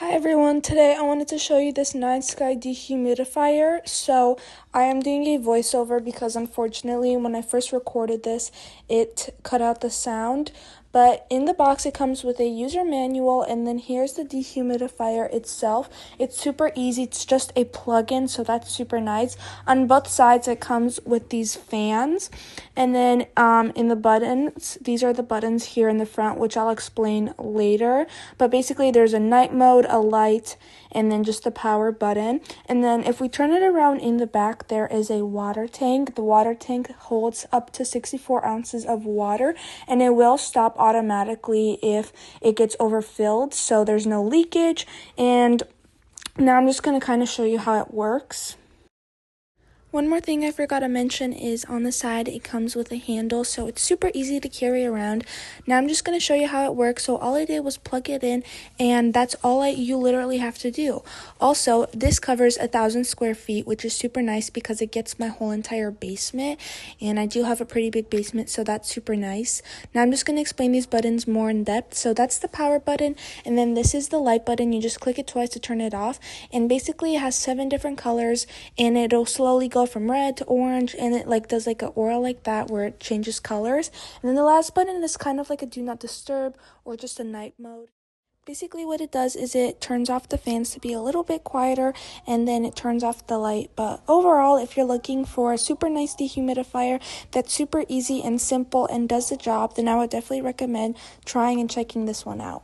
Hi everyone, today I wanted to show you this NineSky Dehumidifier. So I am doing a voiceover because unfortunately when I first recorded this, it cut out the sound. But in the box it comes with a user manual, and then here's the dehumidifier itself. It's super easy, it's just a plug-in, so that's super nice. On both sides it comes with these fans, and then in the buttons, these are the buttons here in the front, which I'll explain later. But basically there's a night mode, a light, and then just the power button. And then if we turn it around in the back, there is a water tank. The water tank holds up to 64 ounces of water, and it will stop automatically if it gets overfilled, so there's no leakage. And now I'm just going to kind of show you how it works. One more thing I forgot to mention is on the side it comes with a handle, so it's super easy to carry around. Now I'm just going to show you how it works. So all I did was plug it in, and that's all you literally have to do. Also, this covers 1,000 square feet, which is super nice because it gets my whole entire basement, and I do have a pretty big basement, so that's super nice. Now I'm just going to explain these buttons more in depth. So that's the power button, and then this is the light button. You just click it twice to turn it off, and basically it has 7 different colors, and it'll slowly go from red to orange, and it does an aura like that where it changes colors. And then the last button is kind of like a do not disturb or just a night mode. Basically what it does is it turns off the fans to be a little bit quieter, and then it turns off the light. But overall, if you're looking for a super nice dehumidifier that's super easy and simple and does the job, then I would definitely recommend trying and checking this one out.